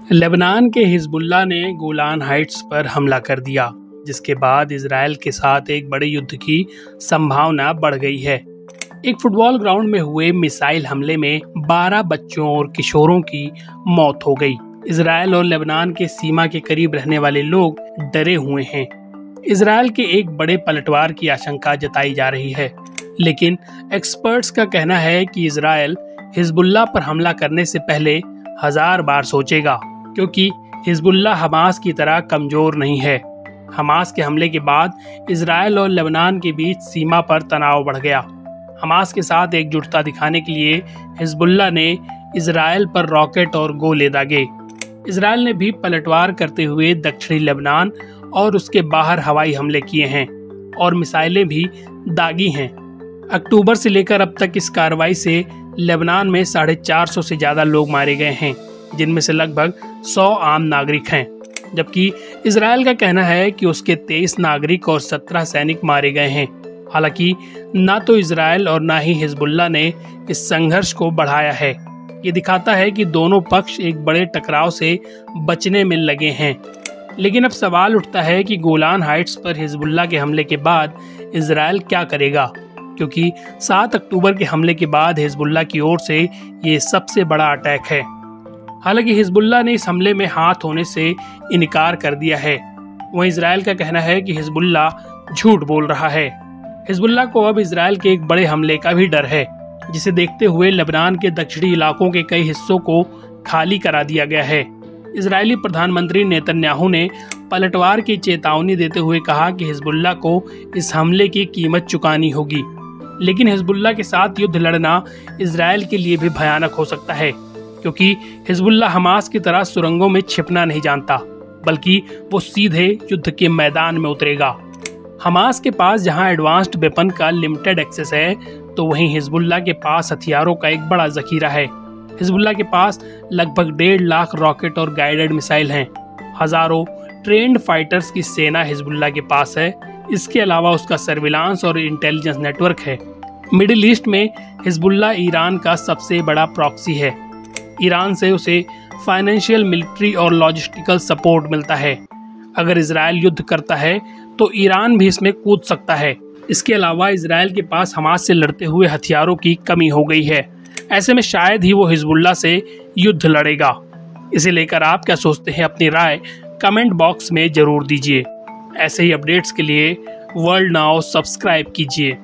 Lebanon के Hezbollah ने Golan Heights पर हमला कर दिया, जिसके बाद इजरायल के साथ एक बड़े युद्ध की संभावना बढ़ गई है। एक फुटबॉल ग्राउंड में हुए मिसाइल हमले में 12 बच्चों और किशोरों की मौत हो गई। इजरायल और लेबनान के सीमा के करीब रहने वाले लोग डरे हुए हैं। इजरायल के एक बड़े पलटवार की आशंका जताई जा रही है, लेकिन एक्सपर्ट्स का कहना है कि इजरायल हिजबुल्लाह पर हमला करने से पहले 1000 बार सोचेगा, क्योंकि हिजबुल्लाह हमास की तरह कमजोर नहीं है। हमास के हमले के बाद इजरायल और लेबनान के बीच सीमा पर तनाव बढ़ गया। हमास के साथ एकजुटता दिखाने के लिए हिजबुल्लाह ने इजरायल पर रॉकेट और गोले दागे। इजरायल ने भी पलटवार करते हुए दक्षिणी लेबनान और उसके बाहर हवाई हमले किए हैं और मिसाइलें भी दागी हैं। अक्टूबर से लेकर अब तक इस कार्रवाई से लेबनान में 450 से ज्यादा लोग मारे गए हैं, जिनमें से लगभग 100 आम नागरिक हैं, जबकि इजरायल का कहना है कि उसके 23 नागरिक और 17 सैनिक मारे गए हैं। हालांकि ना तो इजरायल और ना ही हिजबुल्लाह ने इस संघर्ष को बढ़ाया है। ये दिखाता है कि दोनों पक्ष एक बड़े टकराव से बचने में लगे हैं। लेकिन अब सवाल उठता है कि गोलान हाइट्स पर हिजबुल्लाह के हमले के बाद इजरायल क्या करेगा, क्योंकि 7 अक्टूबर के हमले के बाद हिजबुल्लाह की ओर से ये सबसे बड़ा अटैक है। हालांकि हिजबुल्लाह ने इस हमले में हाथ होने से इनकार कर दिया है। वहीं इजरायल का कहना है कि हिजबुल्लाह झूठ बोल रहा है। हिजबुल्लाह को अब इजरायल के एक बड़े हमले का भी डर है, जिसे देखते हुए लेबनान के दक्षिणी इलाकों के कई हिस्सों को खाली करा दिया गया है। इजरायली प्रधानमंत्री नेतन्याहू ने पलटवार की चेतावनी देते हुए कहा कि हिजबुल्लाह को इस हमले की कीमत चुकानी होगी। लेकिन हिजबुल्लाह के साथ युद्ध लड़ना इजरायल के लिए भी भयानक हो सकता है, क्योंकि हिजबुल्लाह हमास की तरह सुरंगों में छिपना नहीं जानता, बल्कि वो सीधे युद्ध के मैदान में उतरेगा। हमास के पास जहां एडवांस्ड वेपन का लिमिटेड एक्सेस है, तो वहीं हिजबुल्लाह के पास हथियारों का एक बड़ा जखीरा है। हिजबुल्लाह के पास लगभग 1.5 लाख रॉकेट और गाइडेड मिसाइल हैं। हजारों ट्रेंड फाइटर्स की सेना हिजबुल्लाह के पास है। इसके अलावा उसका सर्विलांस और इंटेलिजेंस नेटवर्क है। मिडिल ईस्ट में हिजबुल्लाह ईरान का सबसे बड़ा प्रॉक्सी है। ईरान से उसे फाइनेंशियल, मिलिट्री और लॉजिस्टिकल सपोर्ट मिलता है। अगर इजरायल युद्ध करता है तो ईरान भी इसमें कूद सकता है। इसके अलावा इजरायल के पास हमास से लड़ते हुए हथियारों की कमी हो गई है। ऐसे में शायद ही वो हिजबुल्लाह से युद्ध लड़ेगा। इसे लेकर आप क्या सोचते हैं? अपनी राय कमेंट बॉक्स में जरूर दीजिए। ऐसे ही अपडेट्स के लिए वर्ल्ड नाउ सब्सक्राइब कीजिए।